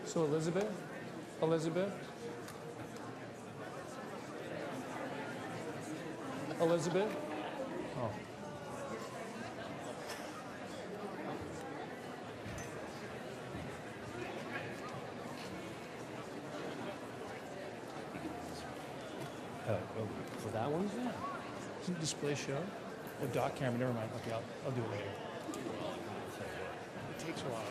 So Elizabeth? Elizabeth? Elizabeth? Oh. For that one? Yeah. Doesn't display show? Oh, dot camera, never mind. Okay, I'll do it later. It takes a while.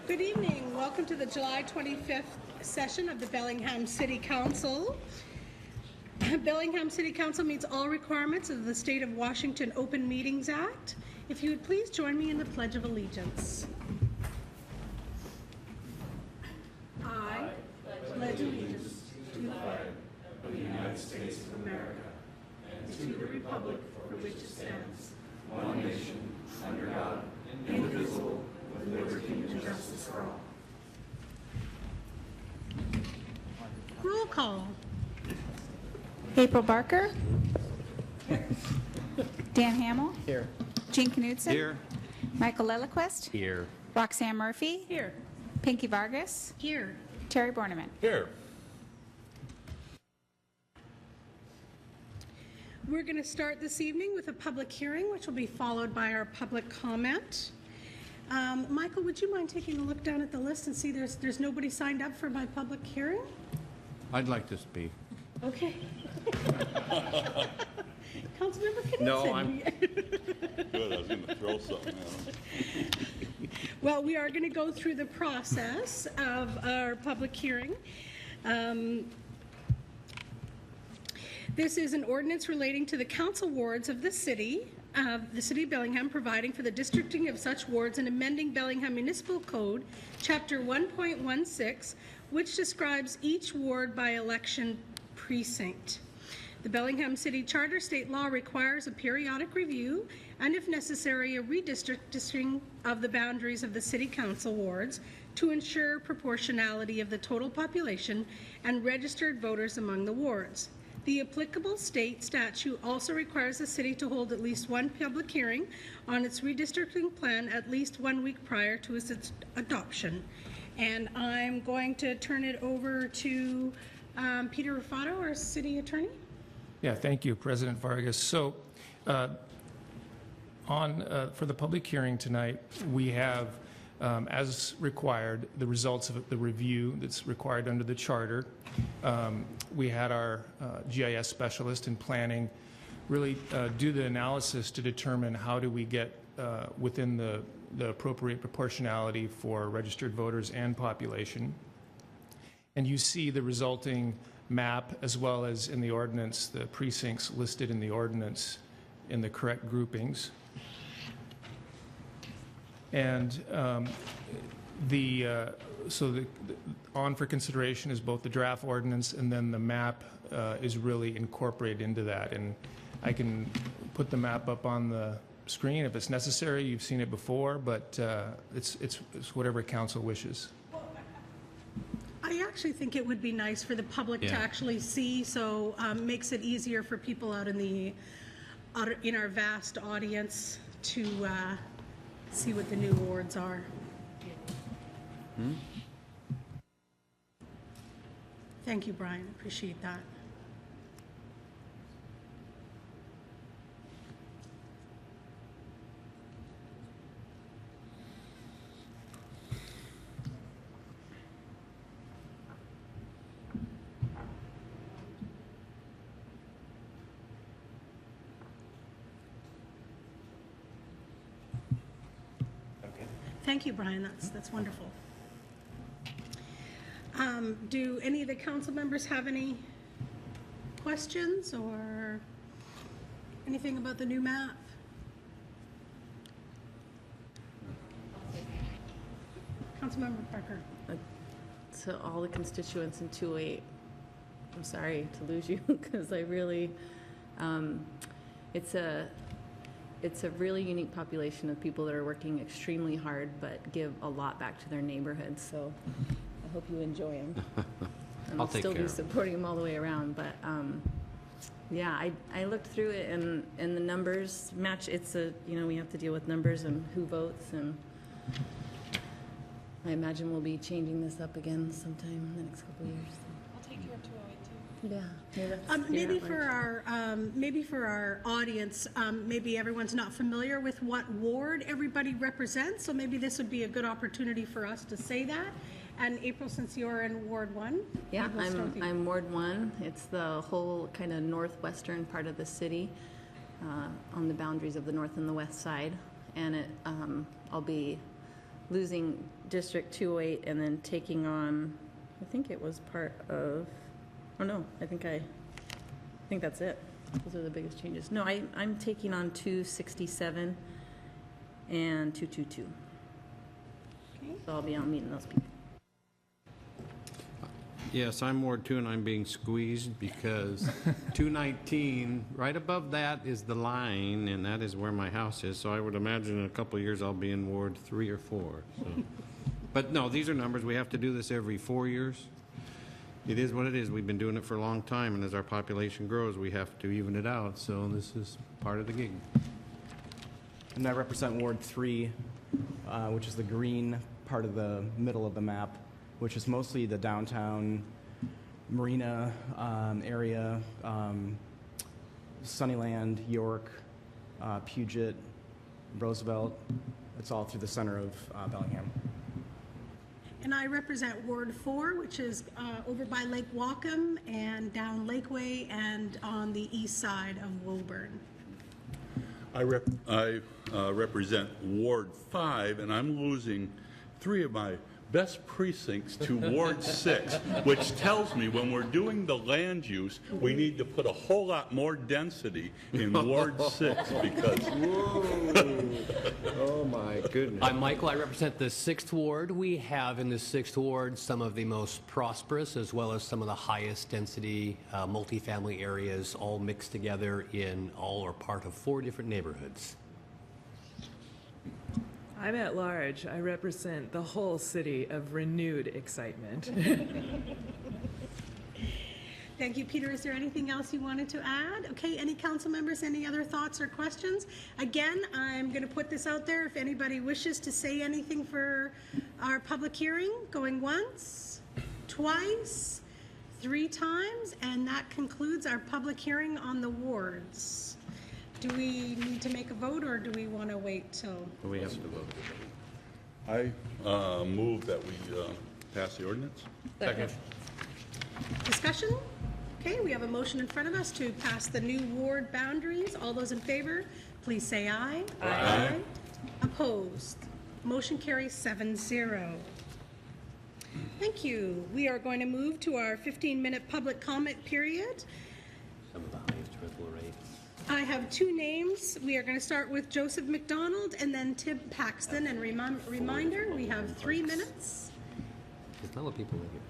Good evening. Welcome to the July 25th session of the Bellingham City Council. Bellingham City Council meets all requirements of the State of Washington Open Meetings Act. If you would please join me in the Pledge of Allegiance. I pledge allegiance to the flag of the United States of America and to the republic for which it stands, one nation, under God, indivisible, with liberty and justice for all. Roll call. April Barker. Dan Hamill. Here. Jean Knudsen. Here. Michael Lillequist. Here. Roxanne Murphy. Here. Pinky Vargas. Here. Terry Borneman. Here. We're going to start this evening with a public hearing, which will be followed by our public comment. Michael, would you mind taking a look down at the list and see there's nobody signed up for my public hearing? I'd like to speak. Okay. Councilmember Knudsen. No, I'm- Good, I was going to throw something at him. Well, we are going to go through the process of our public hearing. This is an ordinance relating to the council wards of the city of Bellingham, providing for the districting of such wards and amending Bellingham Municipal Code, Chapter 1.16, which describes each ward by election precinct. The Bellingham City Charter state law requires a periodic review and, if necessary, a redistricting of the boundaries of the city council wards to ensure proportionality of the total population and registered voters among the wards. The applicable state statute also requires the city to hold at least one public hearing on its redistricting plan at least 1 week prior to its adoption. And I'm going to turn it over to Peter Rufato, our city attorney. Yeah, thank you, President Vargas. So for the public hearing tonight, we have, as required, the results of the review that's required under the charter. We had our GIS specialist in planning really do the analysis to determine how do we get within the appropriate proportionality for registered voters and population. And you see the resulting map, as well as in the ordinance, the precincts listed in the ordinance in the correct groupings. And on for consideration is both the draft ordinance and then the map is really incorporated into that. And I can put the map up on the screen if it's necessary. You've seen it before, but it's whatever council wishes. I actually think it would be nice for the public to actually see, so makes it easier for people out in our vast audience to see what the new wards are. Thank you, Brian. Appreciate that. Thank you, Brian. That's wonderful. Do any of the council members have any questions or anything about the new map? Councilmember Parker. To all the constituents in 2-8, I'm sorry to lose you because I really, it's a really unique population of people that are working extremely hard but give a lot back to their neighborhoods. So I hope you enjoy them. And I'll take still care be of 'em. supporting them all the way around. But Yeah, I looked through it and the numbers match. It's we have to deal with numbers and who votes, and I imagine we'll be changing this up again sometime in the next couple of years. I'll take you up to 202. Yeah. Let's do Maybe that one. for our audience, maybe everyone's not familiar with what ward everybody represents, so maybe this would be a good opportunity for us to say that. And April, since you're in Ward 1? Yeah, we'll start with you. I'm Ward 1. It's the whole kind of northwestern part of the city, on the boundaries of the north and the west side. And I'll be losing District 208 and then taking on, I think it was part of, oh no, I think that's it. Those are the biggest changes. No, I'm taking on 267 and 222. Okay. So I'll be out meeting those people. Yes, I'm Ward 2, and I'm being squeezed because 219, right above that is the line, and that is where my house is. So I would imagine in a couple of years I'll be in Ward 3 or 4. So. But no, these are numbers. We have to do this every 4 years. It is what it is. We've been doing it for a long time, and as our population grows, we have to even it out. So this is part of the gig. And I represent Ward 3, which is the green part of the middle of the map, which is mostly the downtown marina area, Sunnyland, York, Puget, Roosevelt. It's all through the center of Bellingham. And I represent Ward 4, which is over by Lake Wacom and down Lakeway and on the east side of Woburn. I represent Ward 5, and I'm losing 3 of my best precincts to Ward 6, which tells me when we're doing the land use, we need to put a whole lot more density in Ward 6 because... Oh, my goodness. I'm Michael. I represent the 6th Ward. We have in the 6th Ward some of the most prosperous as well as some of the highest density multifamily areas all mixed together in all or part of 4 different neighborhoods. I'm at large. I represent the whole city of renewed excitement. Thank you, Peter. Is there anything else you wanted to add? Okay, any council members, any other thoughts or questions? Again, I'm going to put this out there. If anybody wishes to say anything for our public hearing, going once, twice, 3 times, and that concludes our public hearing on the wards. Do we need to make a vote, or do we want to wait till? We have to vote. I move that we pass the ordinance. Second. Discussion? Okay, we have a motion in front of us to pass the new ward boundaries. All those in favor, please say aye. Aye. Opposed? Motion carries 7-0. Thank you. We are going to move to our 15-minute public comment period. Some of the highest rental rates. I have 2 names. We are going to start with Joseph McDonald and then Tim Paxton. And reminder, we have 3 minutes. It's not what people think it is.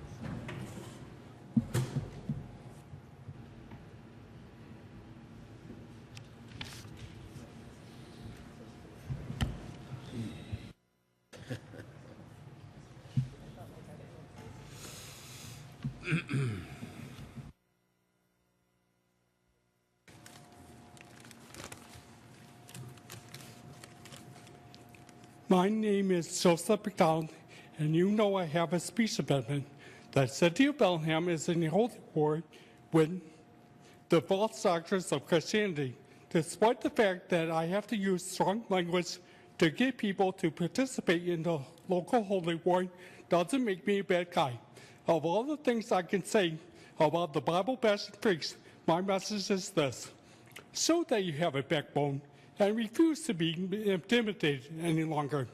My name is Joseph McDonald, and you know I have a speech amendment. The city of Bellingham is in the holy war with the false doctrines of Christianity. Despite the fact that I have to use strong language to get people to participate in the local holy war, doesn't make me a bad guy. Of all the things I can say about the Bible-bashing freaks, my message is this: show that you have a backbone and refuse to be intimidated any longer,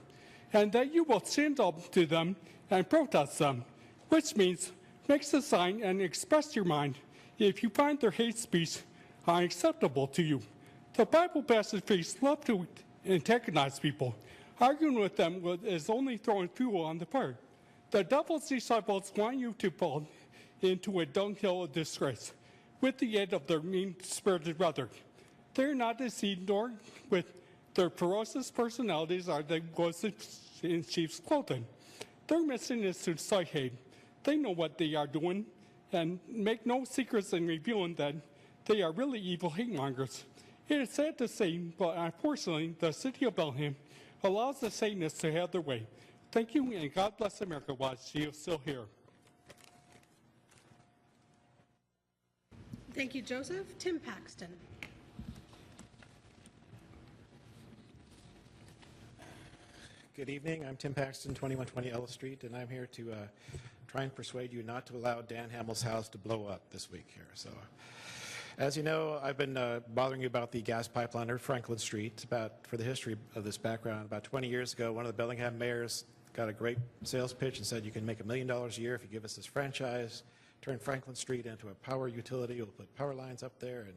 and that you will stand up to them and protest them, which means make a sign and express your mind if you find their hate speech unacceptable to you. The Bible-bashing freaks love to antagonize people. Arguing with them is only throwing fuel on the fire. The devil's disciples want you to fall into a dunghill of disgrace with the aid of their mean-spirited rhetoric. They're not deceived, nor with their ferocious personalities are they wolves in sheep's clothing. Their mission is to incite hate. They know what they are doing, and make no secrets in revealing that They are really evil hate mongers. It is sad to say, but unfortunately, the city of Bellingham allows the Satanists to have their way. Thank you, and God bless America while she is still here. Thank you, Joseph. Tim Paxton. Good evening. I'm Tim Paxton, 2120 Ellis Street, and I'm here to try and persuade you not to allow Dan Hamill's house to blow up this week here. So, as you know, I've been bothering you about the gas pipeline under Franklin Street. For the history of this background, about 20 years ago, one of the Bellingham mayors got a great sales pitch and said, you can make $1 million a year if you give us this franchise, turn Franklin Street into a power utility. We'll put power lines up there and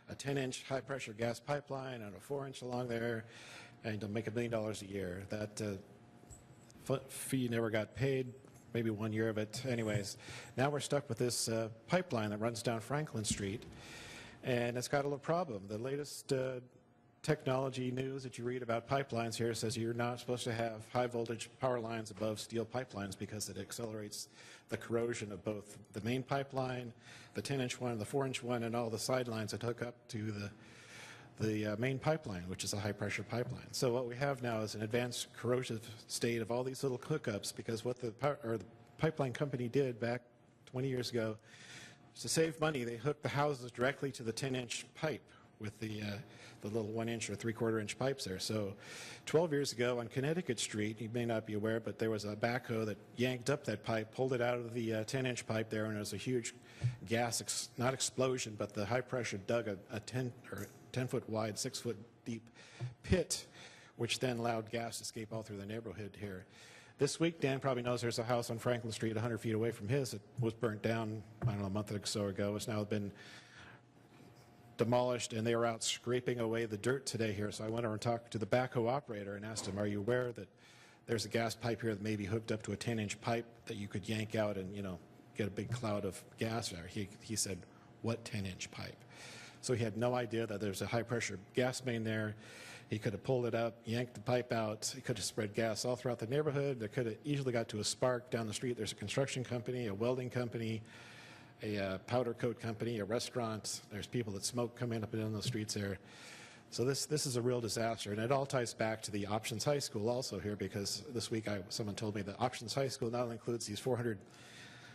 a 10-inch high-pressure gas pipeline and a 4-inch along there, and you'll make $1 million a year. That fee never got paid, maybe 1 year of it. Anyways, now we're stuck with this pipeline that runs down Franklin Street, and it's got a little problem. The latest technology news that you read about pipelines here says you're not supposed to have high-voltage power lines above steel pipelines because it accelerates the corrosion of both the main pipeline, the 10-inch one, the 4-inch one, and all the sidelines that hook up to the main pipeline, which is a high-pressure pipeline. So what we have now is an advanced corrosive state of all these little hookups, because what the pipeline company did back 20 years ago is to save money. They hooked the houses directly to the 10-inch pipe with the little 1-inch or 3/4-inch pipes there. So 12 years ago on Connecticut Street, you may not be aware, but there was a backhoe that yanked up that pipe, pulled it out of the 10-inch pipe there, and there was a huge gas, not explosion, but the high pressure dug a 10-foot wide, 6-foot deep pit, which then allowed gas to escape all through the neighborhood here. This week, Dan probably knows there's a house on Franklin Street 100 feet away from his that was burnt down, I don't know, a month or so ago. It's now been demolished, and they were out scraping away the dirt today here. So I went over and talked to the backhoe operator and asked him, are you aware that there's a gas pipe here that may be hooked up to a 10-inch pipe that you could yank out and, you know, get a big cloud of gas there? He said, what 10-inch pipe? So he had no idea that there's a high-pressure gas main there. He could have pulled it up, yanked the pipe out. He could have spread gas all throughout the neighborhood. There could have easily got to a spark down the street. There's a construction company, a welding company, a powder coat company, a restaurant. There's people that smoke coming up and down the streets there. So this is a real disaster, and it all ties back to the Options High School also here, because this week someone told me that Options High School not only includes these 400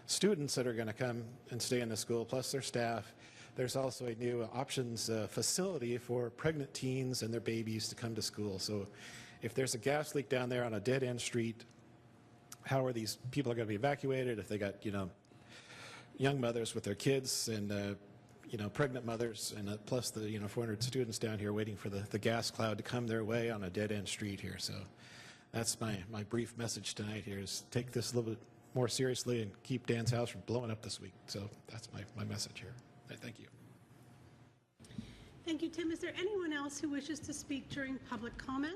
students that are going to come and stay in the school, plus their staff. There's also a new Options facility for pregnant teens and their babies to come to school. So if there's a gas leak down there on a dead-end street, how are these people going to be evacuated if they got, you know, young mothers with their kids and, you know, pregnant mothers, and plus the, you know, 400 students down here waiting for the gas cloud to come their way on a dead-end street here. So that's my brief message tonight here, is take this a little bit more seriously and keep Dan's house from blowing up this week. So that's my message here. Thank you. Thank you, Tim. Is there anyone else who wishes to speak during public comment?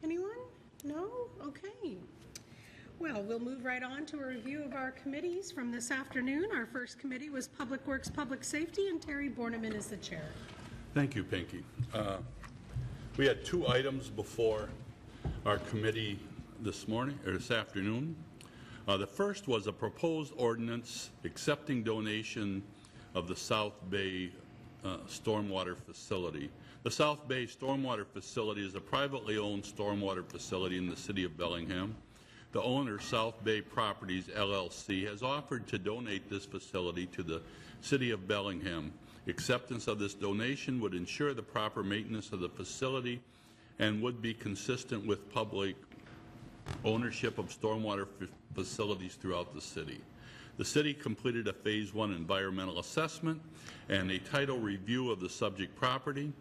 Anyone? No? Okay. Well, we'll move right on to a review of our committees from this afternoon. Our first committee was Public Works, Public Safety, and Terry Borneman is the chair. Thank you, Pinky. We had 2 items before our committee this afternoon. The first was a proposed ordinance accepting donation of the South Bay stormwater facility. The South Bay stormwater facility is a privately owned stormwater facility in the city of Bellingham. The owner, South Bay Properties, LLC, has offered to donate this facility to the city of Bellingham. Acceptance of this donation would ensure the proper maintenance of the facility and would be consistent with public ownership of stormwater facilities throughout the city. The city completed a Phase 1 environmental assessment and a title review of the subject property.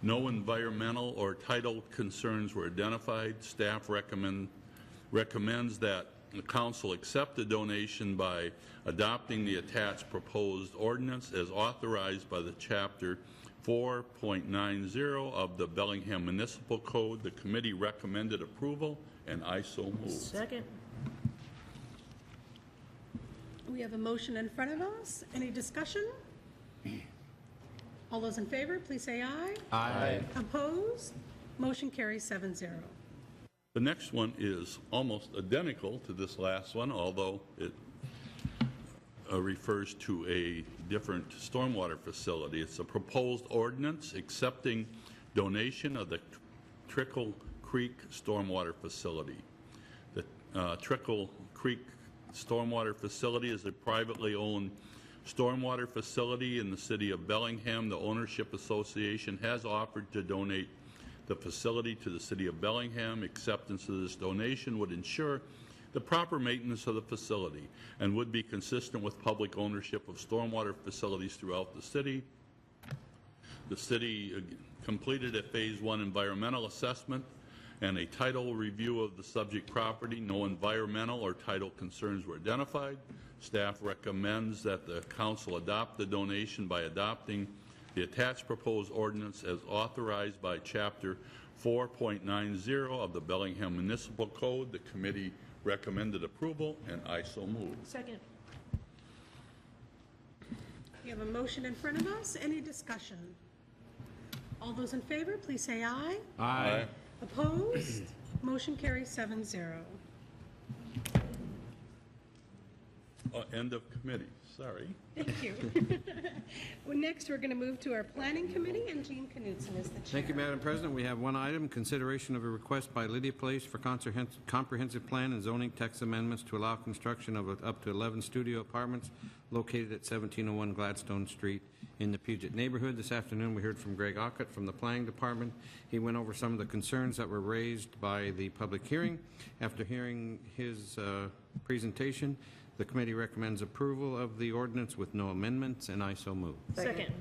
No environmental or title concerns were identified. Staff recommends that the council accept the donation by adopting the attached proposed ordinance as authorized by the Chapter 4.90 of the Bellingham Municipal Code. The committee recommended approval, and I so move. Second. We have a motion in front of us. Any discussion? All those in favor, please say aye. Aye. Opposed? Motion carries 7-0. The next one is almost identical to this last one, although it refers to a different stormwater facility. It's a proposed ordinance accepting donation of the Trickle Creek Stormwater Facility. The Trickle Creek Stormwater Facility is a privately owned stormwater facility in the city of Bellingham. The Ownership Association has offered to donate the facility to the city of Bellingham. Acceptance of this donation would ensure the proper maintenance of the facility and would be consistent with public ownership of stormwater facilities throughout the city. The city completed a Phase 1 environmental assessment and a title review of the subject property. No environmental or title concerns were identified. Staff recommends that the council adopt the donation by adopting the attached proposed ordinance as authorized by Chapter 4.90 of the Bellingham Municipal Code. The committee recommended approval, and I so move. Second. We have a motion in front of us. Any discussion? All those in favor, please say aye. Aye. Opposed? Motion carries 7-0. End of committee. Sorry. Thank you. Well, next, we're going to move to our planning committee, and Gene Knutson is the chair. Thank you, Madam President. We have one item, consideration of a request by Lydia Place for comprehensive plan and zoning text amendments to allow construction of up to 11 studio apartments located at 1701 Gladstone Street in the Puget neighborhood. This afternoon, we heard from Greg Ockett from the Planning Department. He went over some of the concerns that were raised by the public hearing. After hearing his presentation, the committee recommends approval of the ordinance with no amendments, and I so move. Second.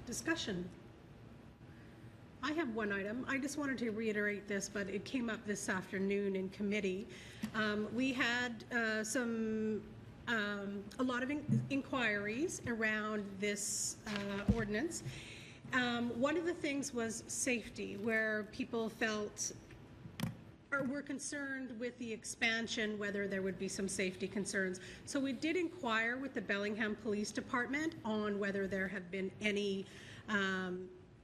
Discussion. I have one item. I just wanted to reiterate this, but it came up this afternoon in committee. We had a lot of inquiries around this ordinance. One of the things was safety, where people felt or were concerned with the expansion, whether there would be some safety concerns. So we did inquire with the Bellingham Police Department on whether there have been any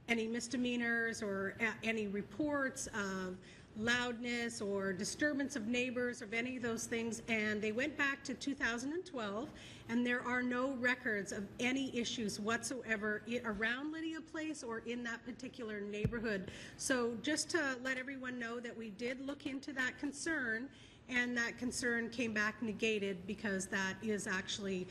misdemeanors or any reports of loudness or disturbance of neighbors, of any of those things, and they went back to 2012, and there are no records of any issues whatsoever around Lydia Place or in that particular neighborhood. So just to let everyone know that we did look into that concern, and that concern came back negated because that is actually,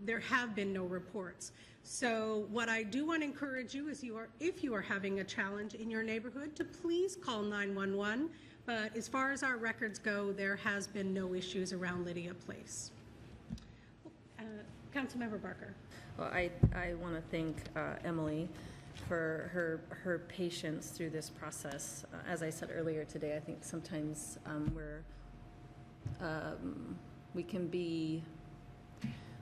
there have been no reports. So what I do want to encourage you is if you are having a challenge in your neighborhood, to please call 911. But as far as our records go, there has been no issues around Lydia Place. Councilmember Barker. Well, I want to thank Emily for her patience through this process. As I said earlier today, I think sometimes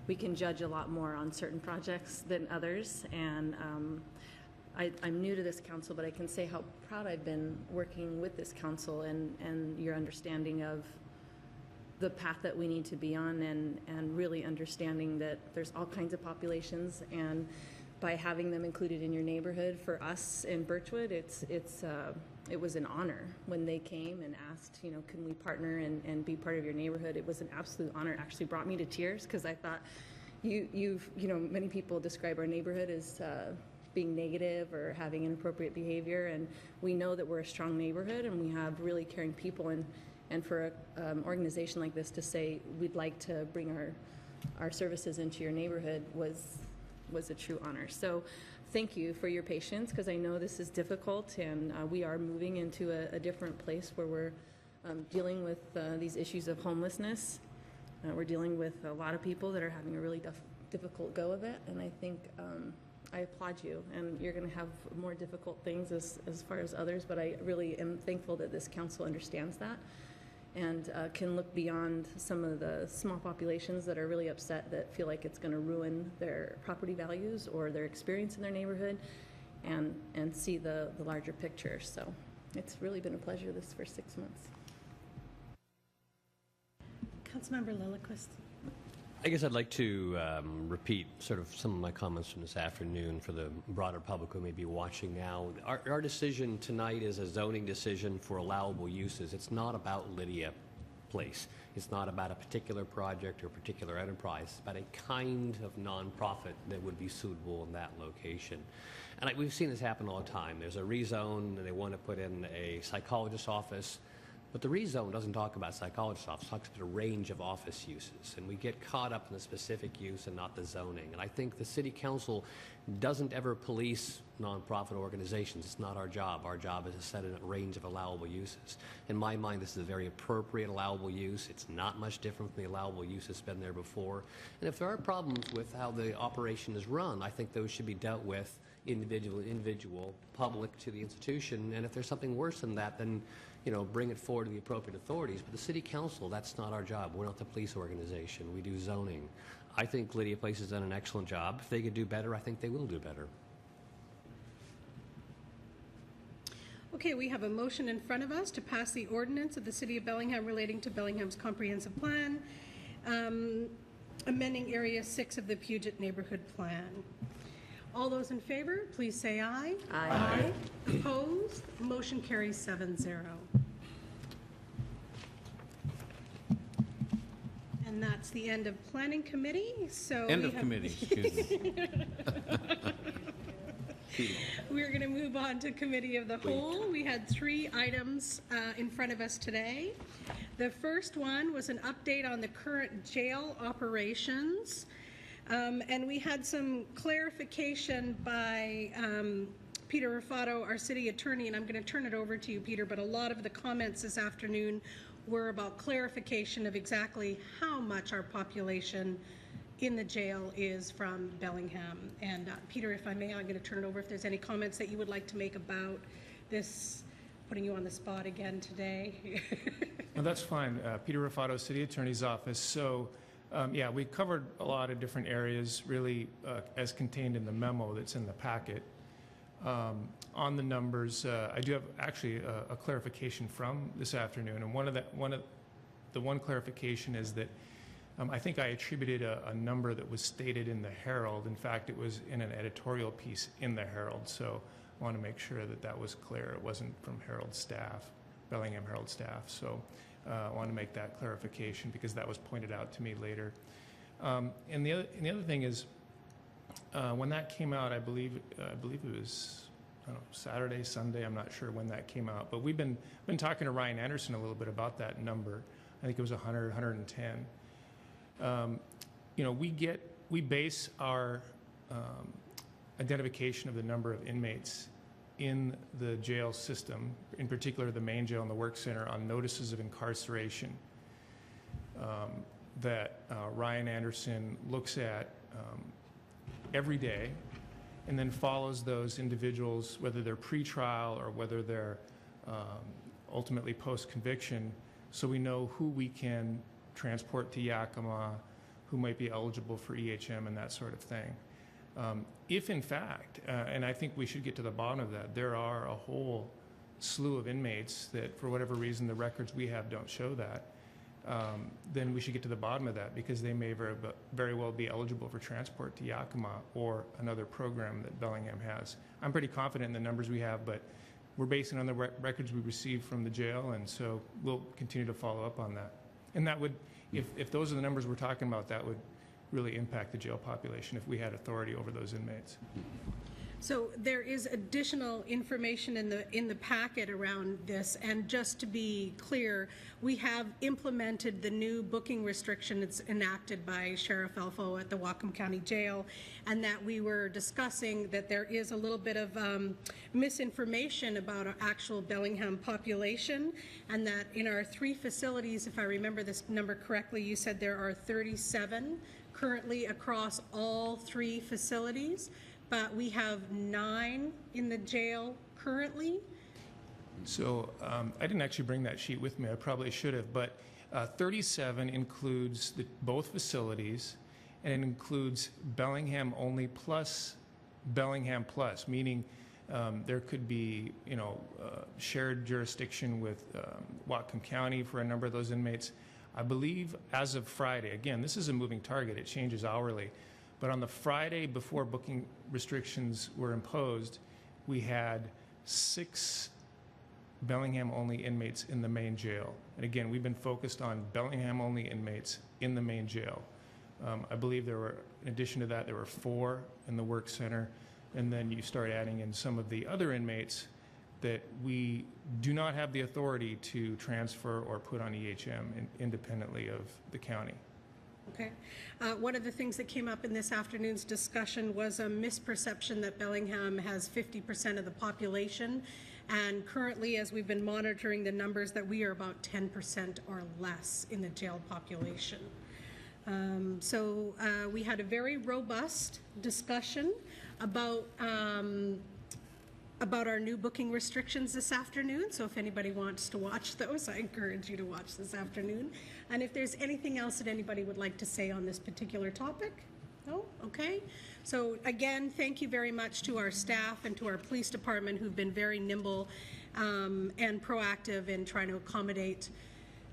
we can judge a lot more on certain projects than others, and I'm new to this council, but I can say how proud I've been working with this council and your understanding of the path that we need to be on, and really understanding that there's all kinds of populations, and by having them included in your neighborhood, for us in Birchwood, it was an honor when they came and asked, can we partner and be part of your neighborhood. It was an absolute honor. It actually brought me to tears, because I thought many people describe our neighborhood as being negative or having inappropriate behavior, and we know that we're a strong neighborhood and we have really caring people, and for an organization like this to say we'd like to bring our services into your neighborhood was a true honor. So thank you for your patience, because I know this is difficult, and we are moving into a different place where we're dealing with these issues of homelessness. We're dealing with a lot of people that are having a really difficult go of it, and I think I applaud you, and you're going to have more difficult things as far as others, but I really am thankful that this council understands that and can look beyond some of the small populations that are really upset, that feel like it's going to ruin their property values or their experience in their neighborhood, and see the larger picture. So it's really been a pleasure this first 6 months. Councilmember Lillquist. I guess I'd like to repeat sort of some of my comments from this afternoon for the broader public who may be watching now. Our decision tonight is a zoning decision for allowable uses. It's not about Lydia. place. It's not about a particular project or particular enterprise. It's about a kind of nonprofit that would be suitable in that location. And we've seen this happen all the time. There's a rezone, and they want to put in a psychologist's office. But the rezone doesn't talk about psychologist's office, it talks about a range of office uses. And we get caught up in the specific use and not the zoning. And I think the city council doesn't ever police nonprofit organizations. It's not our job. Our job is to set a range of allowable uses. In my mind, this is a very appropriate allowable use. It's not much different from the allowable use that's been there before. And if there are problems with how the operation is run, I think those should be dealt with individual, public to the institution. And if there's something worse than that, then bring it forward to the appropriate authorities. But the city council, that's not our job. We're not the police organization. We do zoning. I think Lydia Place has done an excellent job. If they could do better, I think they will do better. Okay, we have a motion in front of us to pass the ordinance of the City of Bellingham relating to Bellingham's comprehensive plan, amending Area 6 of the Puget Neighborhood Plan. All those in favor, please say aye. Aye. Opposed? Motion carries 7-0. And that's the end of Planning Committee, so End of committee, excuse me. We're going to move on to Committee of the Whole. We had 3 items in front of us today. The first one was an update on the current jail operations. And we had some clarification by Peter Ruffato, our city attorney, and I'm going to turn it over to you, Peter, but a lot of the comments this afternoon were about clarification of exactly how much our population in the jail is from Bellingham. And Peter, if I may, I'm going to turn it over if there's any comments that you would like to make about this, putting you on the spot again today. No, that's fine. Peter Ruffato, City Attorney's Office. So, yeah, we covered a lot of different areas, really, as contained in the memo that's in the packet. On the numbers, I do have actually a clarification from this afternoon, and one clarification is that I think I attributed a number that was stated in the Herald. In fact, it was in an editorial piece in the Herald, so I want to make sure that that was clear. It wasn't from Herald staff, Bellingham Herald staff. So I want to make that clarification because that was pointed out to me later. And the other thing is, when that came out, I believe it was, I don't know, Saturday, Sunday. I'm not sure when that came out, but we've been talking to Ryan Anderson a little bit about that number. I think it was 100, 110. We base our identification of the number of inmates in the jail system, in particular the main jail and the work center, on notices of incarceration that Ryan Anderson looks at every day, and then follows those individuals, whether they're pretrial or whether they're ultimately post-conviction, so we know who we can transport to Yakima, who might be eligible for EHM and that sort of thing. If in fact, and I think we should get to the bottom of that, there are a whole slew of inmates that for whatever reason the records we have don't show that, then we should get to the bottom of that because they may very well be eligible for transport to Yakima or another program that Bellingham has. I'm pretty confident in the numbers we have, but we're basing on the records we received from the jail, and so we'll continue to follow up on that. And that would, if those are the numbers we're talking about, that would really impact the jail population if we had authority over those inmates. So there is additional information in the packet around this, and just to be clear, we have implemented the new booking restriction that's enacted by Sheriff Elfo at the Whatcom County Jail, and that we were discussing that there is a little bit of misinformation about our actual Bellingham population, and that in our 3 facilities, if I remember this number correctly, you said there are 37 currently across all 3 facilities. But we have 9 in the jail currently. So I didn't actually bring that sheet with me. I probably should have. But 37 includes both facilities, and it includes Bellingham only plus Bellingham plus, meaning there could be, shared jurisdiction with Whatcom County for a number of those inmates. I believe as of Friday, again, this is a moving target. It changes hourly. But on the Friday before booking restrictions were imposed, we had 6 Bellingham-only inmates in the main jail. And again, we've been focused on Bellingham-only inmates in the main jail. I believe there were, in addition to that, there were 4 in the work center, and then you start adding in some of the other inmates that we do not have the authority to transfer or put on EHM independently of the county. Okay. One of the things that came up in this afternoon's discussion was a misperception that Bellingham has 50% of the population. And currently, as we've been monitoring the numbers, that we are about 10% or less in the jail population. So we had a very robust discussion about our new booking restrictions this afternoon. So if anybody wants to watch those, I encourage you to watch this afternoon. And if there's anything else that anybody would like to say on this particular topic? No? Okay. So again, thank you very much to our staff and to our police department who've been very nimble and proactive in trying to accommodate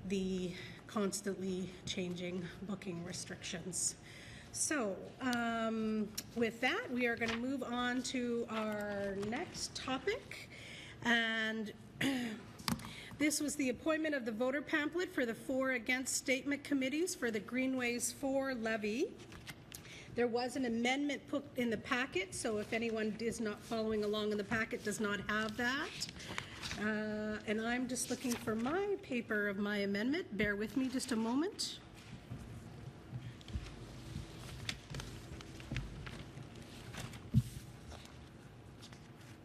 the constantly changing booking restrictions. So with that, we are going to move on to our next topic. And this was the appointment of the voter pamphlet for the For Against Statement committees for the Greenways 4 levy. There was an amendment put in the packet, so if anyone is not following along in the packet, does not have that. And I'm just looking for my paper of my amendment. Bear with me just a moment.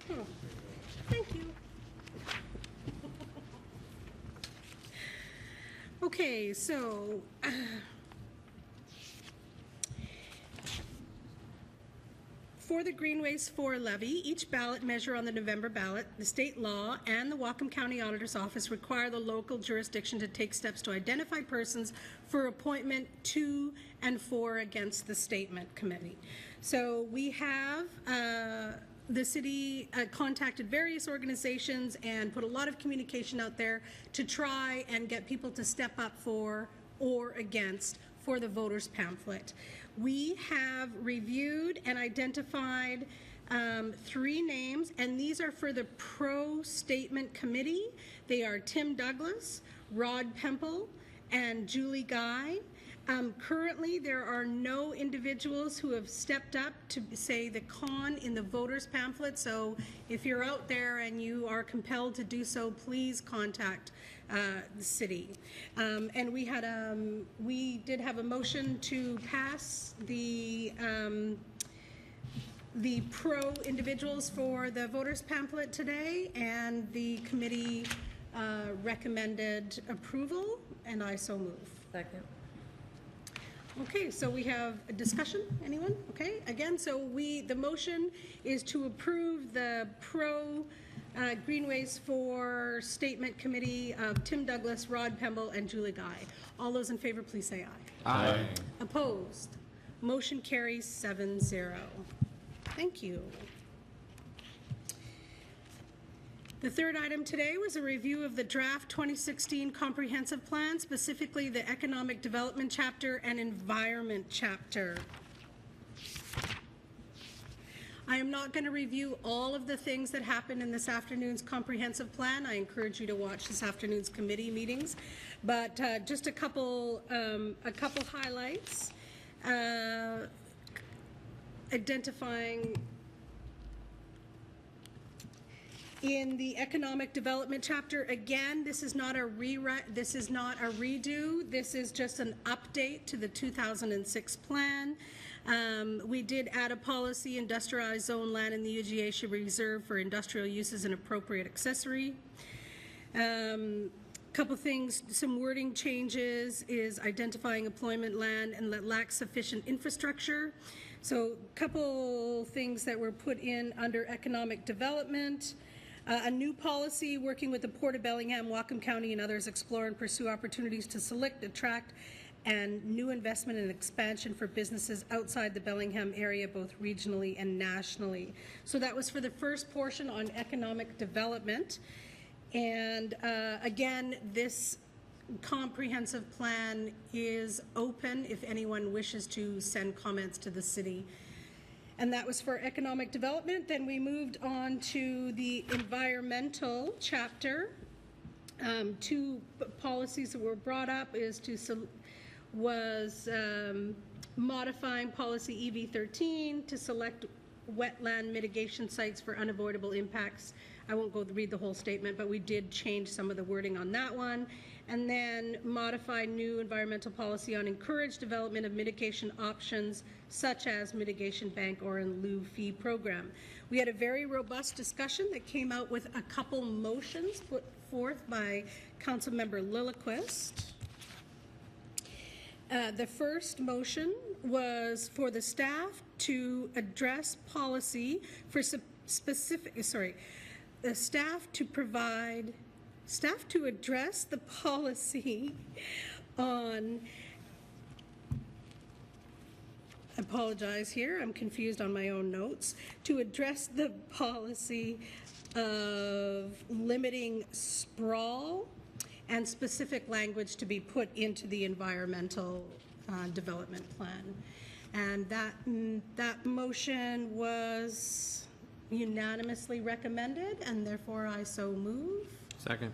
Oh, thank you. Okay, so for the Greenways 4 levy, each ballot measure on the November ballot, the state law and the Whatcom County Auditor's Office require the local jurisdiction to take steps to identify persons for appointment to and for against the statement committee. So we have the city contacted various organizations and put a lot of communication out there to try and get people to step up for or against for the voters pamphlet. We have reviewed and identified 3 names, and these are for the pro-statement committee. They are Tim Douglas, Rod Pemple, and Julie Guy. Currently, there are no individuals who have stepped up to say the con in the voters pamphlet, so if you're out there and you are compelled to do so, please contact the city. And we did have a motion to pass the pro individuals for the voters pamphlet today, and the committee recommended approval, and I so move. Second. Okay, so we have a discussion. Anyone? Okay, again, so the motion is to approve the pro Greenways 4 statement committee of Tim Douglas, Rod Pemble, and Julie Guy. All those in favor, please say aye. Aye. Opposed? Motion carries 7-0. Thank you. The third item today was a review of the draft 2016 comprehensive plan, specifically the economic development chapter and environment chapter. I am not going to review all of the things that happened in this afternoon's comprehensive plan. I encourage you to watch this afternoon's committee meetings, but just a couple highlights. Identifying in the economic development chapter, again, this is not a rewrite, this is not a redo, this is just an update to the 2006 plan. We did add a policy: industrialized zone land in the UGA should be reserved for industrial uses and appropriate accessory. Couple things, some wording changes is identifying employment land and that lacks sufficient infrastructure. So a couple things that were put in under economic development. A new policy working with the Port of Bellingham, Whatcom County, and others explore and pursue opportunities to select, attract, and new investment and expansion for businesses outside the Bellingham area, both regionally and nationally. So that was for the first portion on economic development. And again, this comprehensive plan is open if anyone wishes to send comments to the city And that was for economic development. Then we moved on to the environmental chapter. Two policies that were brought up was modifying policy EV13 to select wetland mitigation sites for unavoidable impacts. I won't go read the whole statement, but we did change some of the wording on that one. And then modify new environmental policy on encourage development of mitigation options such as mitigation bank or in lieu fee program. We had a very robust discussion that came out with a couple motions put forth by Councilmember Lillquist. The first motion was for the staff to address policy for the staff to address the policy on, I apologize here, I'm confused on my own notes, to address the policy of limiting sprawl and specific language to be put into the environmental development plan. And that motion was unanimously recommended, and therefore I so move. Second.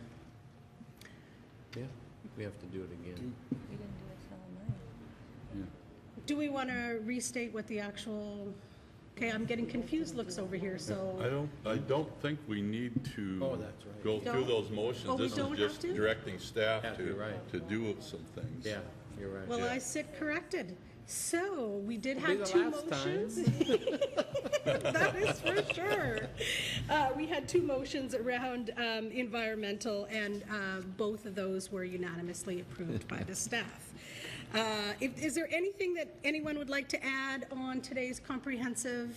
Yeah, we have to do it again. Do we want to restate what the actual, okay, I'm getting confused looks over here, so. I don't think we need to go through those motions. Oh, we This is don't just have to? directing staff You're right. to do some things. Yeah, you're right. Well, Yeah. I sit corrected. So, we did It'll be have the two last time. motions. That is for sure. We had two motions around environmental, and both of those were unanimously approved by the staff. Is there anything that anyone would like to add on today's comprehensive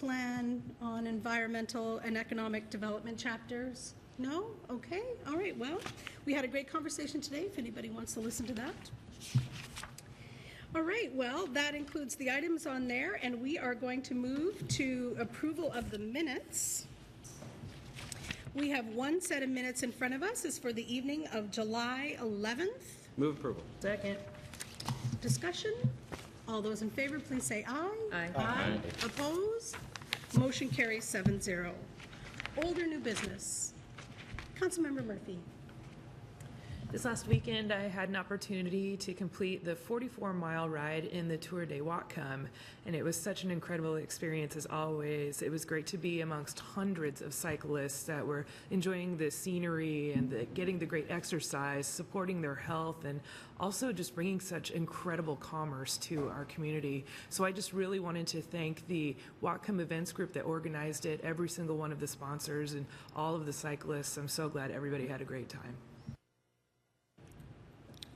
plan on environmental and economic development chapters? No? Okay. All right. Well, we had a great conversation today, if anybody wants to listen to that. All right, well, that includes the items on there, and we are going to move to approval of the minutes. We have one set of minutes in front of us. It's for the evening of July 11th. Move approval. Second. Discussion? All those in favor, please say aye. Aye. Aye. Opposed? Motion carries 7-0. Old or new business? Councilmember Murphy. This last weekend, I had an opportunity to complete the 44-mile ride in the Tour de Whatcom, and it was such an incredible experience as always. It was great to be amongst hundreds of cyclists that were enjoying the scenery and getting the great exercise, supporting their health, and also just bringing such incredible commerce to our community. So I just really wanted to thank the Whatcom Events Group that organized it, every single one of the sponsors, and all of the cyclists. I'm so glad everybody had a great time.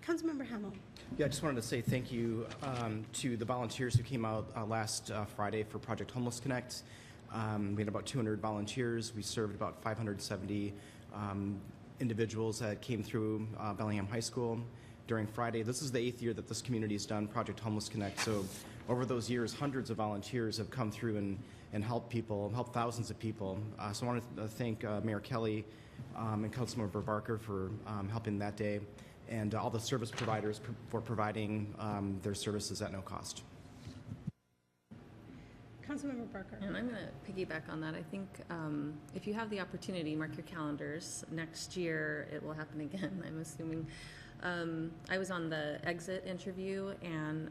Councilmember Hamel. Yeah, I just wanted to say thank you to the volunteers who came out last Friday for Project Homeless Connect. We had about 200 volunteers. We served about 570 individuals that came through Bellingham High School during Friday. This is the 8th year that this community has done Project Homeless Connect. So over those years, hundreds of volunteers have come through and helped people, helped thousands of people. So I want to thank Mayor Kelly and Councilmember Barker for helping that day, and all the service providers for providing their services at no cost. Councilmember Barker. And I'm going to piggyback on that. I think if you have the opportunity, mark your calendars. Next year, it will happen again, I'm assuming. I was on the exit interview, and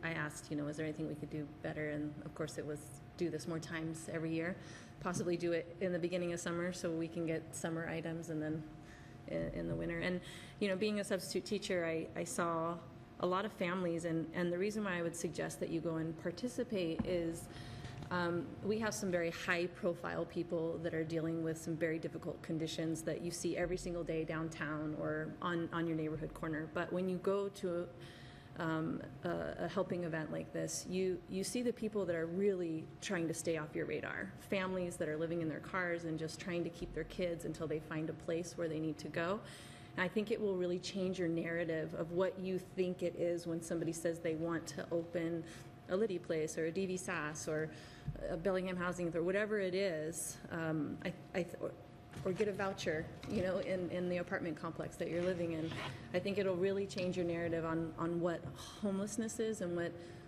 I asked, is there anything we could do better? And of course, it was do this more times every year, possibly do it in the beginning of summer so we can get summer items, and then in the winter. And being a substitute teacher, I saw a lot of families, and the reason why I would suggest that you go and participate is we have some very high profile people that are dealing with some very difficult conditions that you see every single day downtown or on your neighborhood corner. But when you go to a helping event like this, you see the people that are really trying to stay off your radar. Families that are living in their cars and just trying to keep their kids until they find a place where they need to go. And I think it will really change your narrative of what you think it is when somebody says they want to open a Liddy Place or a DV SAS or a Bellingham Housing or whatever it is, or get a voucher, in the apartment complex that you're living in. I think it'll really change your narrative on what homelessness is and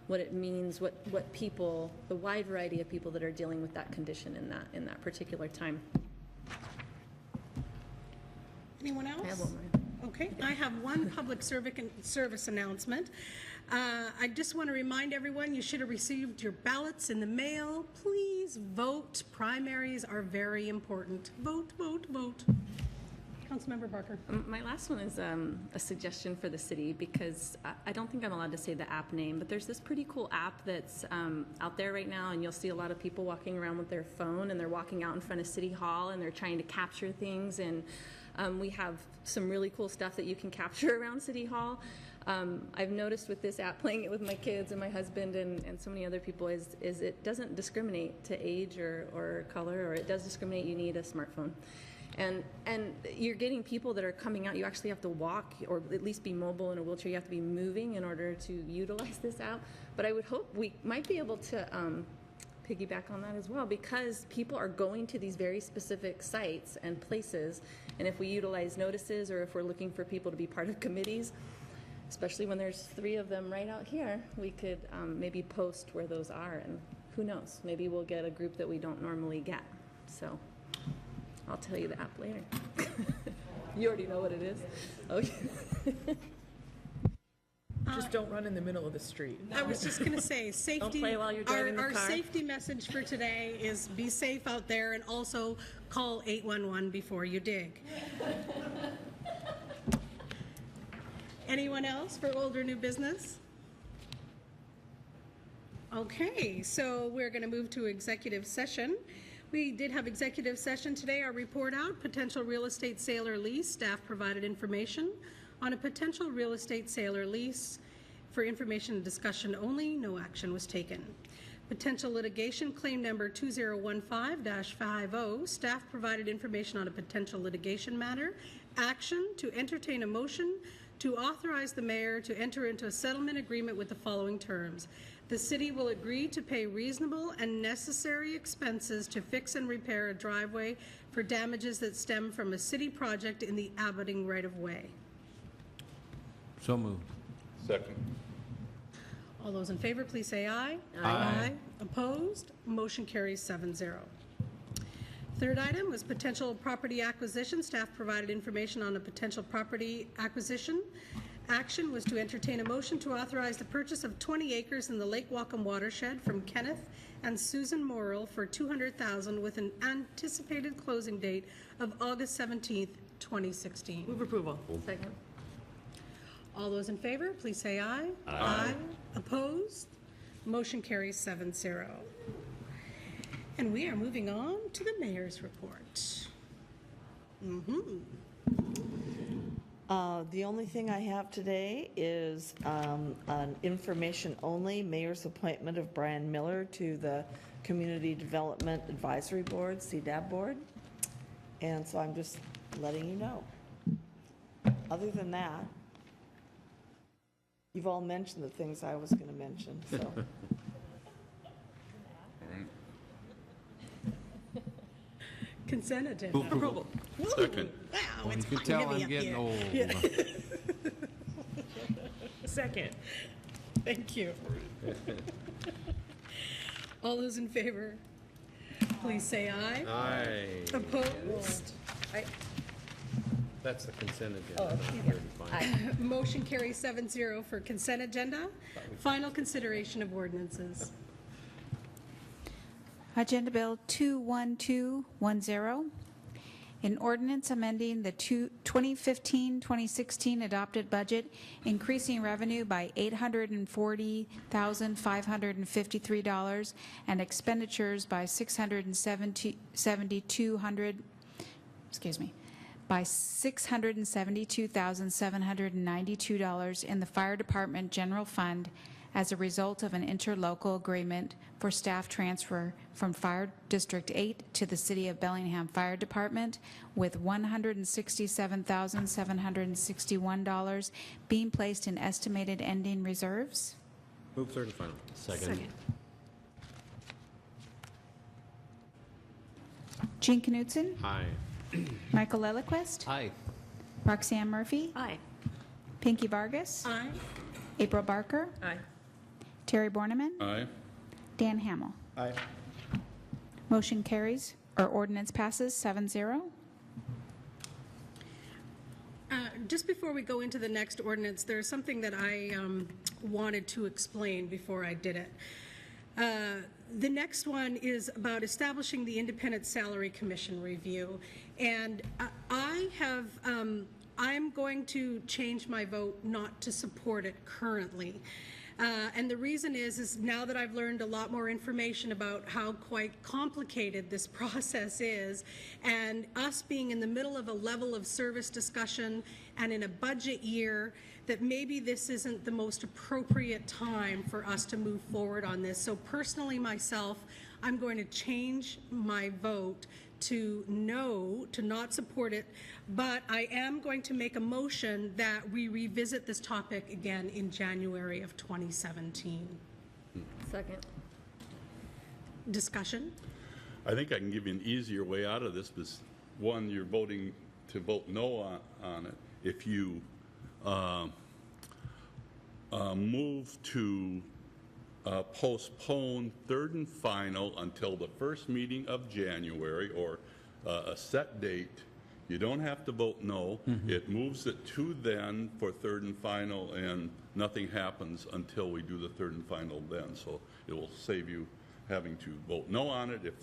what it means, what people, the wide variety of people that are dealing with that condition in that particular time. Anyone else? I have one more. Okay, I have one public service announcement. I just want to remind everyone, you should have received your ballots in the mail. Please vote. Primaries are very important. Vote, vote, vote. Councilmember Barker. My last one is a suggestion for the city, because I don't think I'm allowed to say the app name, but there's this pretty cool app that's out there right now, and you'll see a lot of people walking around with their phone, and they're walking out in front of City Hall, and they're trying to capture things, and we have some really cool stuff that you can capture around City Hall. I've noticed with this app, playing it with my kids and my husband and so many other people, is it doesn't discriminate to age or color, or it does discriminate. You need a smartphone. And you're getting people that are coming out. You actually have to walk, or at least be mobile in a wheelchair. You have to be moving in order to utilize this app. But I would hope we might be able to piggyback on that as well, because people are going to these very specific sites and places. And if we utilize notices, or if we're looking for people to be part of committees, especially when there's 3 of them right out here, we could maybe post where those are. And who knows, maybe we'll get a group that we don't normally get. So I'll tell you the app later. You already know what it is. Okay. Just don't run in the middle of the street. I was just going to say, safety. play while you're driving the our car. safety message for today is be safe out there, and also call 811 before you dig. Anyone else for old or new business? Okay, so we're going to move to executive session. We did have executive session today. Our report out, potential real estate sale or lease. Staff provided information on a potential real estate sale or lease. For information and discussion only, no action was taken. Potential litigation, claim number 2015-50. Staff provided information on a potential litigation matter. Action, to entertain a motion to authorize the mayor to enter into a settlement agreement with the following terms. The city will agree to pay reasonable and necessary expenses to fix and repair a driveway for damages that stem from a city project in the abutting right-of-way. So moved. Second. All those in favor, please say aye. Aye. Opposed? Motion carries 7-0. Third item was potential property acquisition. Staff provided information on a potential property acquisition. Action was to entertain a motion to authorize the purchase of 20 acres in the Lake Wacom watershed from Kenneth and Susan Morrill for $200,000 with an anticipated closing date of August 17th, 2016. Move approval. Second. All those in favor, please say aye. Aye. Opposed? Motion carries 7-0. And we are moving on to the mayor's report. The only thing I have today is an information only, mayor's appointment of Brian Miller to the Community Development Advisory Board, CDAB Board. And so I'm just letting you know. Other than that, you've all mentioned the things I was going to mention, so. Consent agenda. Approval. Second. Wow, it's You hot can and tell heavy I'm up getting here. old. Second. Thank you. All those in favor, please say aye. Aye. Opposed? That's the consent agenda. Fine. Motion carries 7-0 for consent agenda. Final consideration of ordinances. Agenda Bill 21210, an ordinance amending the 2015-2016 adopted budget, increasing revenue by $840,553 and expenditures by $672,792 in the Fire Department General Fund as a result of an interlocal agreement for staff transfer from Fire District 8 to the City of Bellingham Fire Department, with $167,761 being placed in estimated ending reserves. Move third and final. Second. Gene Knutson, Aye. Michael Lillequist, Aye. Roxanne Murphy, Aye. Pinky Vargas, Aye. April Barker, Aye. Terry Borneman, Aye. Dan Hamel. Aye. Motion carries, or ordinance passes 7-0. Just before we go into the next ordinance, there's something that I wanted to explain before I did it. The next one is about establishing the Independent Salary Commission review. And I'm going to change my vote not to support it currently. And the reason is now that I've learned a lot more information about how quite complicated this process is, and us being in the middle of a level of service discussion and in a budget year, that maybe this isn't the most appropriate time for us to move forward on this. So personally myself, I'm going to change my vote to no, to not support it, but I am going to make a motion that we revisit this topic again in January of 2017. Second. Discussion? I think I can give you an easier way out of this, because one, you're voting to vote no on it. If you move to postpone third and final until the first meeting of January, or a set date, you don't have to vote no. It moves it to then for third and final, and nothing happens until we do the third and final then. So it will save you having to vote no on it. If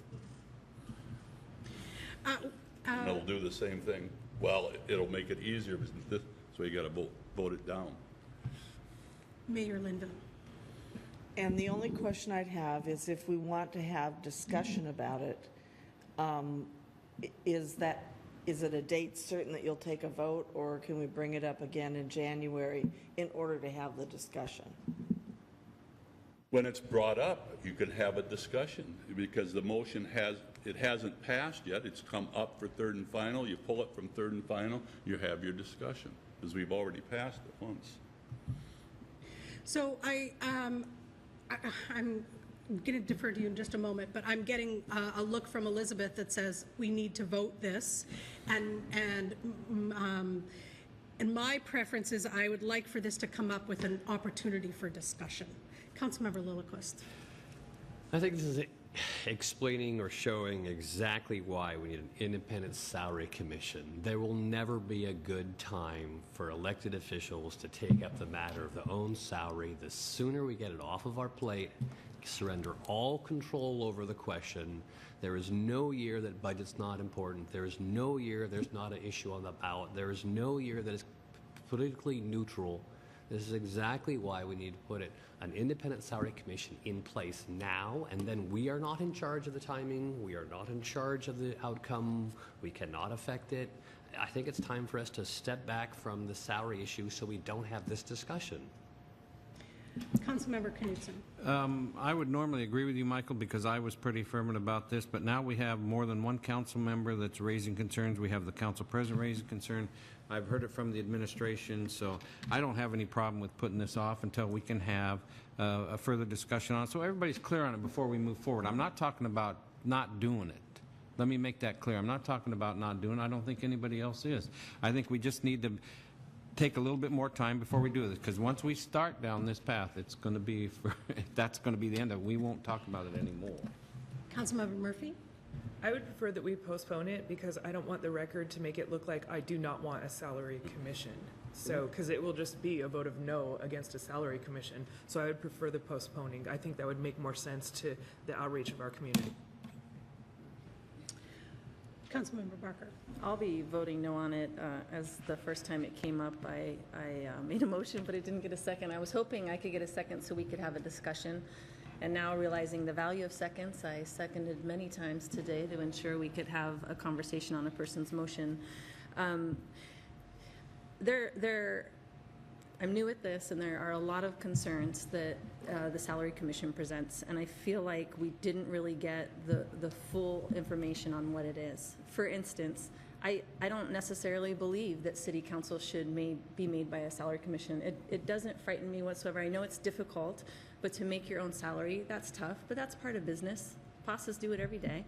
it'll do the same thing. Well, it'll make it easier, so you got to vote it down. Mayor Linda. And the only question I'd have is if we want to have discussion about it, is it a date certain that you'll take a vote, or can we bring it up again in January in order to have the discussion? When it's brought up, you can have a discussion, because the motion hasn't passed yet. It's come up for third and final. You pull it from third and final, you have your discussion, because we've already passed it once. So I'm going to defer to you in just a moment, but I'm getting a look from Elizabeth that says we need to vote this, and my preference is I would like for this to come up with an opportunity for discussion. Councilmember Lillquist. I think this is explaining or showing exactly why we need an independent salary commission. There will never be a good time for elected officials to take up the matter of their own salary. The sooner we get it off of our plate, surrender all control over the question. There is no year that budget's not important. There is no year there's not an issue on the ballot. There is no year that is politically neutral. This is exactly why we need to put an independent salary commission in place now, and then we are not in charge of the timing. We are not in charge of the outcome. We cannot affect it. I think it's time for us to step back from the salary issue so we don't have this discussion. Councilmember Knudsen. I would normally agree with you, Michael, because I was pretty fervent about this, but now we have more than one council member that's raising concerns. We have the council president raising concern. I've heard it from the administration, so I don't have any problem with putting this off until we can have a further discussion on it, so everybody's clear on it before we move forward. I'm not talking about not doing it. Let me make that clear. I'm not talking about not doing it. I don't think anybody else is. I think we just need to take a little bit more time before we do this, because once we start down this path, it's going to be that's going to be the end of it. We won't talk about it anymore. Councilmember Murphy. I would prefer that we postpone it because I don't want the record to make it look like I do not want a salary commission. So, because it will just be a vote of no against a salary commission. So I would prefer the postponing. I think that would make more sense to the outreach of our community. Councilmember Barker. I'll be voting no on it. As the first time it came up, I made a motion, but it didn't get a second. I was hoping I could get a second so we could have a discussion. And now realizing the value of seconds, I seconded many times today to ensure we could have a conversation on a person's motion. I'm new at this, and there are a lot of concerns that the Salary Commission presents, and I feel like we didn't really get the full information on what it is. For instance, I don't necessarily believe that City Council should be made by a Salary Commission. It doesn't frighten me whatsoever. I know it's difficult, but to make your own salary, that's tough, but that's part of business. Bosses do it every day.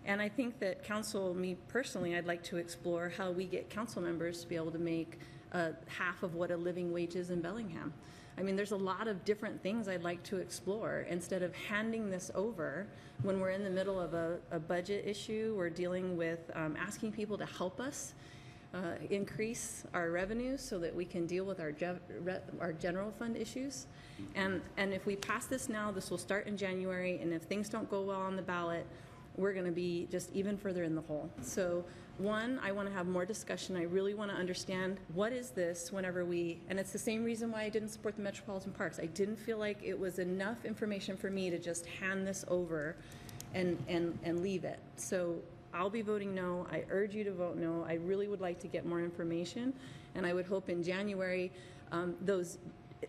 And I think that council, me personally, I'd like to explore how we get council members to be able to make half of what a living wage is in Bellingham. I mean, there's a lot of different things I'd like to explore instead of handing this over when we're in the middle of a budget issue. We're dealing with asking people to help us increase our revenues so that we can deal with our general fund issues. And if we pass this now, this will start in January, and if things don't go well on the ballot, we're going to be just even further in the hole. So one, I want to have more discussion. I really want to understand what is this whenever we, and it's the same reason why I didn't support the Metropolitan Parks. I didn't feel like it was enough information for me to just hand this over and leave it. So I'll be voting no. I urge you to vote no. I really would like to get more information, and I would hope in January those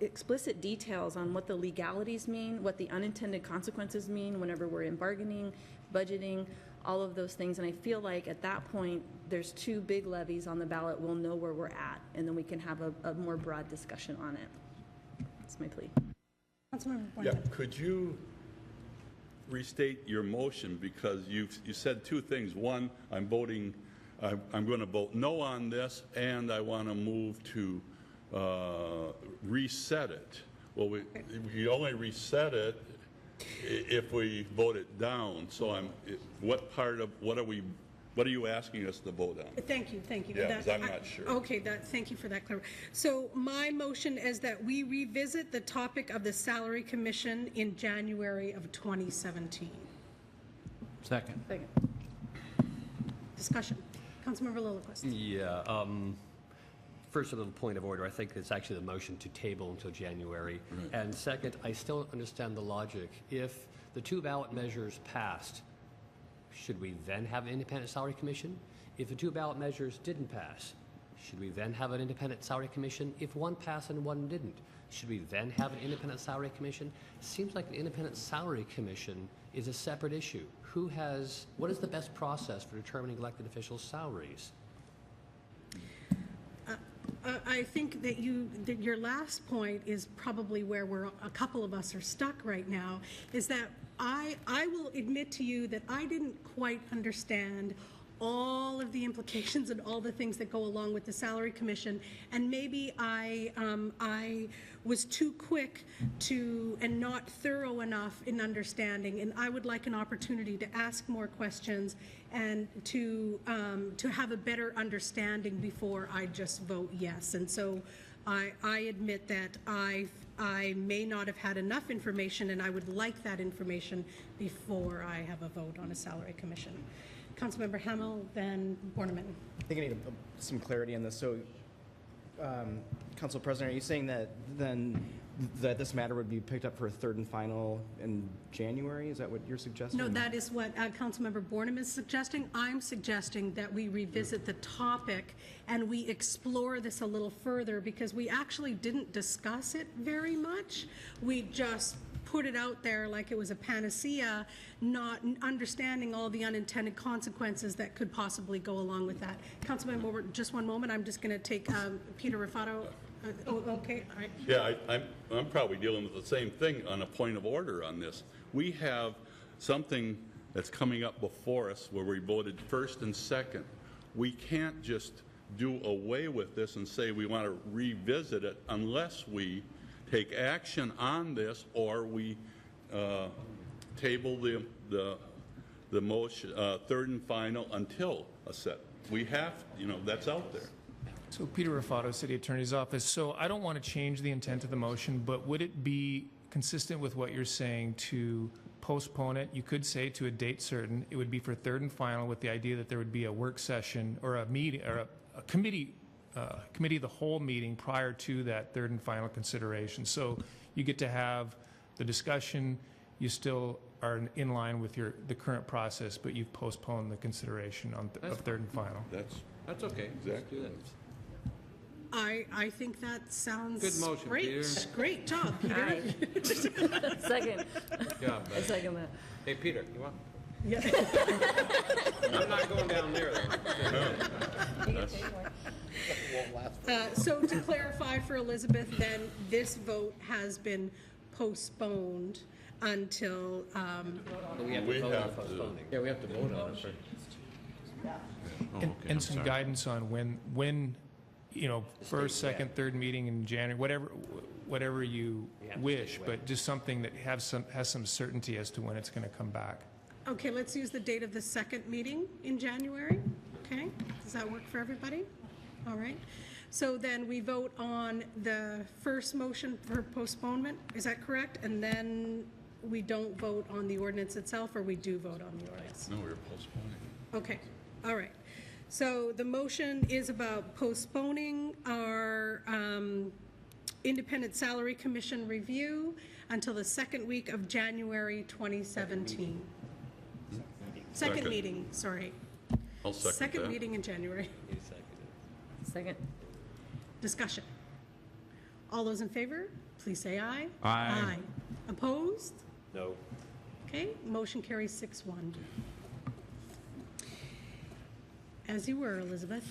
explicit details on what the legalities mean, what the unintended consequences mean whenever we're in bargaining, budgeting, all of those things. And I feel like at that point, there's 2 big levies on the ballot. We'll know where we're at, and then we can have a more broad discussion on it. That's my plea. Councilmember Yeah, Bournemouth. could you restate your motion, because you said 2 things. One, I'm going to vote no on this, and I want to move to reset it. Well, we only reset it if we vote it down. So what are you asking us to vote on? Thank you. Yeah, 'cause I'm not sure. Okay, thank you for that clarity. So my motion is that we revisit the topic of the Salary Commission in January of 2017. Second. Second. Discussion. Councilmember Lillquist. Yeah. First, a little point of order. I think it's actually the motion to table until January. And second, I still don't understand the logic. If the 2 ballot measures passed, should we then have an independent salary commission? If the 2 ballot measures didn't pass, should we then have an independent salary commission? If one passed and one didn't, should we then have an independent salary commission? Seems like an independent salary commission is a separate issue. What is the best process for determining elected officials' salaries? I think that your last point is probably where a couple of us are stuck right now, is that I will admit to you that I didn't quite understand all of the implications and all the things that go along with the Salary Commission, and maybe I was too quick and not thorough enough in understanding, and I would like an opportunity to ask more questions and to have a better understanding before I just vote yes. And so I admit that I may not have had enough information, and I would like that information before I have a vote on a Salary Commission. Councilmember Hamel, then Borneman. I think I need some clarity on this. So, Council President, are you saying that then that this matter would be picked up for a 3rd and final in January? Is that what you're suggesting? No, that is what Councilmember Borneman is suggesting. I'm suggesting that we revisit the topic and we explore this a little further, because we actually didn't discuss it very much. We just put it out there like it was a panacea, not understanding all the unintended consequences that could possibly go along with that. Councilmember, just one moment. I'm just going to take Peter Rufato. Okay, all right. Yeah, I'm probably dealing with the same thing on a point of order on this. We have something that's coming up before us where we voted first and second. We can't just do away with this and say we want to revisit it unless we take action on this, or we table the motion, 3rd and final, until a set. We have, that's out there. So Peter Rufato, City Attorney's Office. So I don't want to change the intent of the motion, but would it be consistent with what you're saying to postpone it? You could say to a date certain. It would be for 3rd and final, with the idea that there would be a work session or a meeting or a committee of the whole meeting prior to that 3rd and final consideration. So you get to have the discussion. You still are in line with the current process, but you've postponed the consideration of 3rd and final. That's okay. Exactly. I think that sounds Good motion, great. Peter. Great job, Peter. Aye. Second. Good job, I buddy. second that. Hey, Peter, you want? Yeah. I'm not going down there, though. So to clarify for Elizabeth, then this vote has been postponed until, We have We to vote on have to- postponing. Yeah, we have to vote on it. And some guidance on when first, second, third meeting in January, whatever you wish, but just something that has some certainty as to when it's going to come back. Okay, let's use the date of the second meeting in January. Okay, does that work for everybody? All right. So then we vote on the first motion for postponement, is that correct? And then we don't vote on the ordinance itself, or we do vote on the ordinance? No, we're postponing. Okay, all right. So the motion is about postponing our Independent Salary Commission review until the second week of January 2017. Second Second. meeting, sorry. I'll second that. Second meeting in January. Second. Discussion. All those in favor, please say aye. Aye. Opposed? No. Okay, motion carries 6-1. As you were, Elizabeth.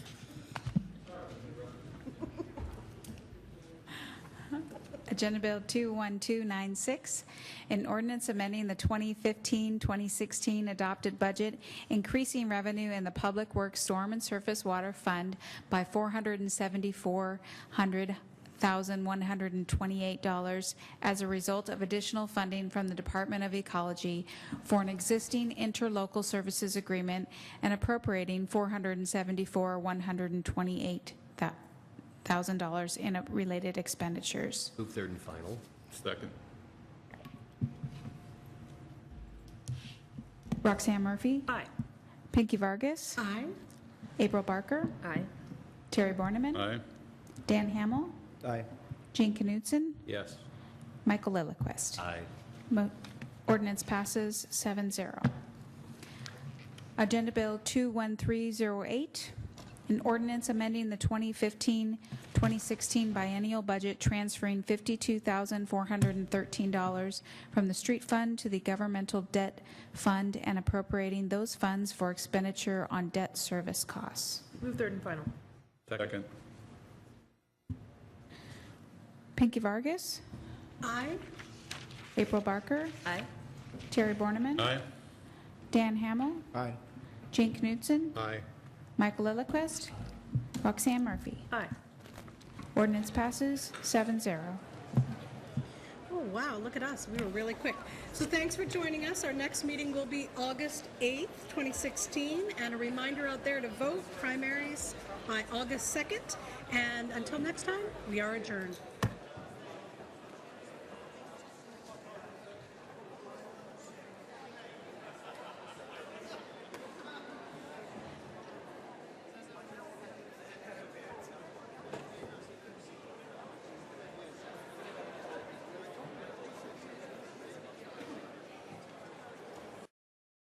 Agenda Bill 21296, an ordinance amending the 2015-2016 adopted budget, increasing revenue in the Public Works Storm and Surface Water Fund by $474,128 as a result of additional funding from the Department of Ecology for an existing interlocal services agreement and appropriating $474,128 in related expenditures. Move third and final. Second. Roxanne Murphy. Aye. Pinky Vargas. Aye. April Barker. Aye. Terry Borneman. Aye. Dan Hamel. Aye. Gene Knutson. Yes. Michael Lillquist. Aye. Ordinance passes 7-0. Agenda Bill 21308, an ordinance amending the 2015-2016 biennial budget, transferring $52,413 from the street fund to the governmental debt fund and appropriating those funds for expenditure on debt service costs. Move third and final. Second. Pinky Vargas. Aye. April Barker. Aye. Terry Borneman. Aye. Dan Hamel. Aye. Gene Knutson. Aye. Michael Lillquist. Roxanne Murphy. Aye. Ordinance passes 7-0. Oh, wow, look at us. We were really quick. So thanks for joining us. Our next meeting will be August 8th, 2016. And a reminder out there to vote primaries by August 2nd. And until next time, we are adjourned.